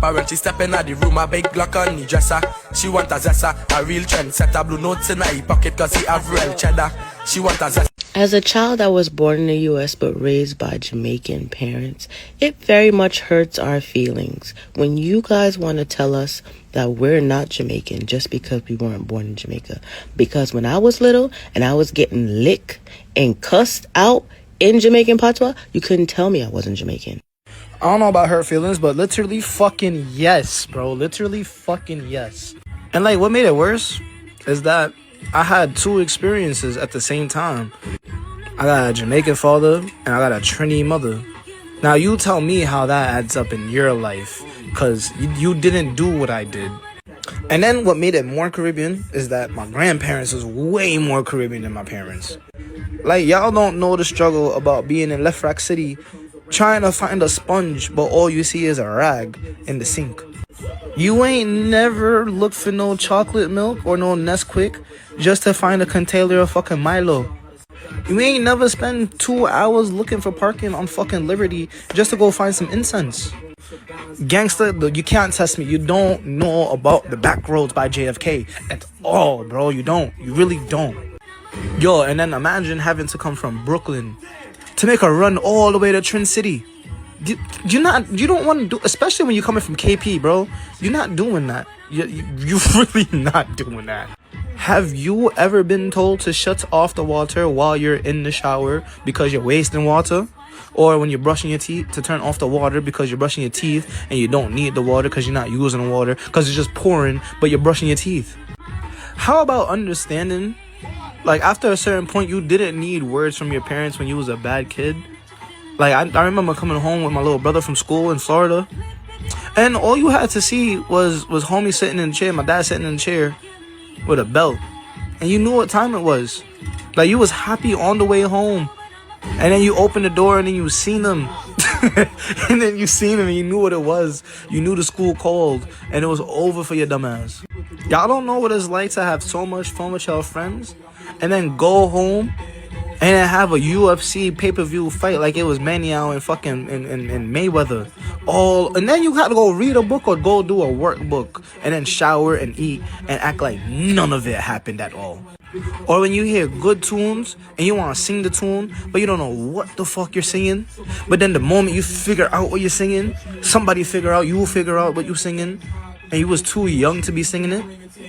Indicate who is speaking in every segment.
Speaker 1: But when she step in the room, a big Glock on the dresser. She want a zessa, a real trendsetter. Blue notes in her pocket cause he have real cheddar. She want a zessa.
Speaker 2: As a child that was born in the U.S. but raised by Jamaican parents, it very much hurts our feelings when you guys want to tell us that we're not Jamaican just because we weren't born in Jamaica. Because when I was little and I was getting licked and cussed out in Jamaican patois, you couldn't tell me I wasn't Jamaican.
Speaker 3: I don't know about hurt feelings, but literally fucking yes, bro. Literally fucking yes. And like what made it worse is that I had two experiences at the same time. I got a Jamaican father and I got a Trini mother. Now you tell me how that adds up in your life, because you didn't do what I did. And then what made it more Caribbean is that my grandparents was way more Caribbean than my parents. Like, y'all don't know the struggle about being in Left Rack City trying to find a sponge, but all you see is a rag in the sink. You ain't never looked for no chocolate milk or no Nesquik just to find a container of fucking Milo. You ain't never spend 2 hours looking for parking on fucking Liberty just to go find some incense. Gangsta, you can't test me. You don't know about the back roads by JFK at all, bro. You don't. You really don't. Yo, and then imagine having to come from Brooklyn to make a run all the way to Trin City. You don't want to do, especially when you're coming from KP, bro. You're not doing that. You're really not doing that. Have you ever been told to shut off the water while you're in the shower because you're wasting water? Or when you're brushing your teeth, to turn off the water because you're brushing your teeth and you don't need the water because you're not using the water because it's just pouring, but you're brushing your teeth? How about understanding, like, after a certain point, you didn't need words from your parents when you was a bad kid? Like, I remember coming home with my little brother from school in Florida, and all you had to see was homie sitting in the chair, my dad sitting in the chair with a belt, and you knew what time it was. Like, you was happy on the way home, and then you opened the door and then you seen them. And then you seen him and you knew what it was. You knew the school called and it was over for your dumb ass. Y'all don't know what it's like to have so much fun with y'all friends and then go home and then have a UFC pay-per-view fight like it was Maniau and fucking and Mayweather. And then you had to go read a book or go do a workbook and then shower and eat and act like none of it happened at all. Or when you hear good tunes and you want to sing the tune, but you don't know what the fuck you're singing. But then the moment you figure out what you're singing, somebody you will figure out what you're singing, and you was too young to be singing it.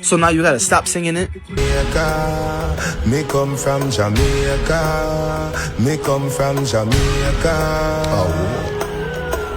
Speaker 3: So now you gotta stop singing it.
Speaker 4: Jamaica, me come from Jamaica. Me come from Jamaica. Oh.